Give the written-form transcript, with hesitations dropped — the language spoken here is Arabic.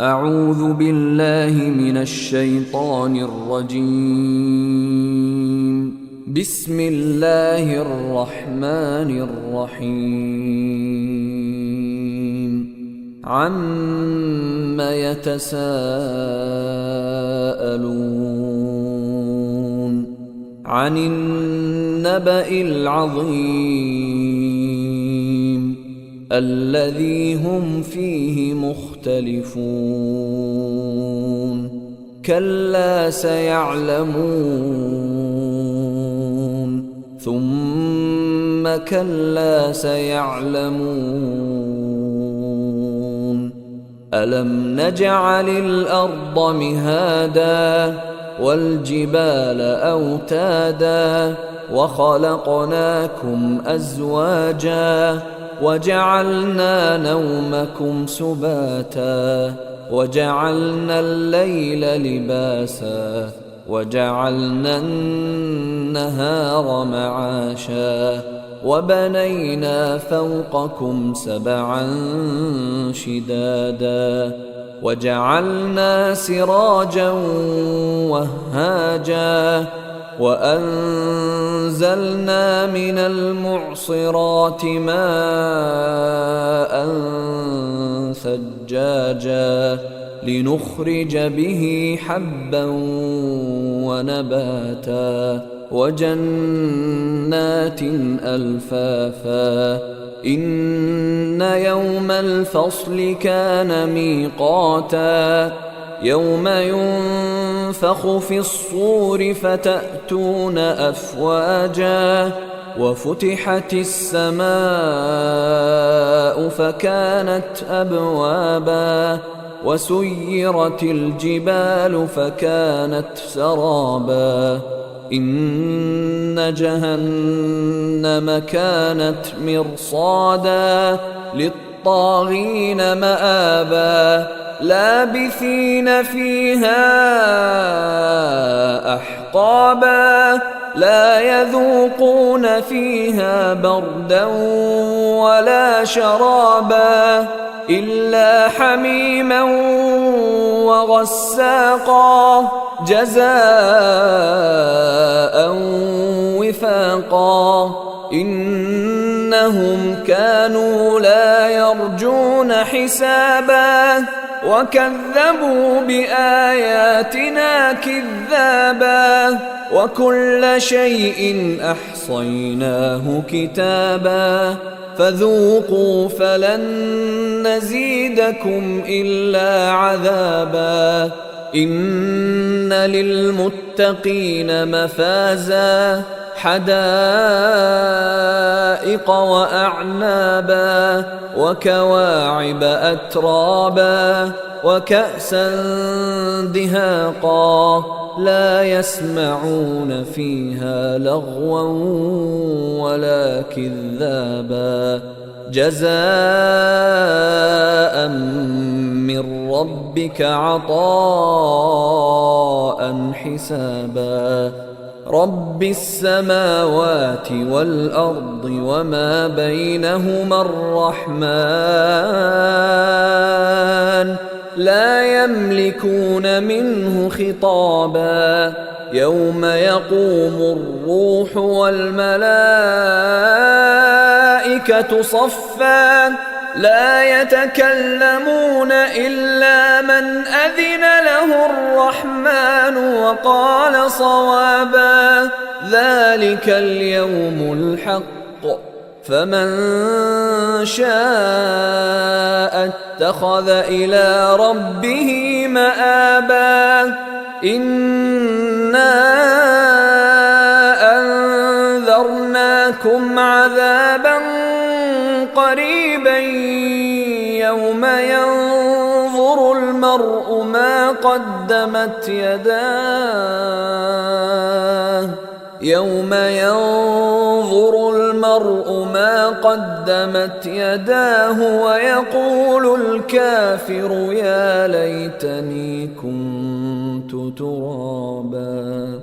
أعوذ بالله من الشيطان الرجيم. بسم الله الرحمن الرحيم. عَمَّ يتساءلون عن النبأ العظيم الذي هم فيه مختلفون كلا سيعلمون ثم كلا سيعلمون ألم نجعل الأرض مهادا والجبال أوتادا وخلقناكم أزواجا وجعلنا نومكم سباتا وجعلنا الليل لباسا وجعلنا النهار معاشا وبنينا فوقكم سبعا شدادا وجعلنا سراجا وهاجا وأنزلنا من المعصرات ماء ثجاجا لنخرج به حبا ونباتا وجنات ألفافا إن يوم الفصل كان ميقاتا يوم ينفخ في الصور فتأتون أفواجا وفتحت السماء فكانت أبوابا وسيرت الجبال فكانت سرابا إن جهنم كانت مرصادا للطاغين مآبا لابثين فيها أحقابا لا يذوقون فيها بردا ولا شرابا إلا حميما وغساقا جزاء وفاقا إنهم كانوا لا يرجون حسابا وكذبوا بآياتنا كذابا وكل شيء أحصيناه كتابا فذوقوا فلن نزيدكم إلا عذابا إن للمتقين مفازا حدائق وأعنابا وكواعب أترابا وكأسا دهاقا لا يسمعون فيها لغوا ولا كذابا جزاء من ربك عطاء حسابا رب السماوات والأرض وما بينهما الرحمن لا يملكون منه خطابا يوم يقوم الروح والملائكة صفا لا يتكلمون إلا من أذن له الرحمن وقال صوابا ذلك اليوم الحق فمن شاء اتخذ إلى ربه مآبا إنا أنذرناكم عذابا قريبا يوم ينظر المرء ما قدمت يداه يوم ينظر المرء ما قدمت يداه ويقول الكافر يا ليتني كنت ترابا.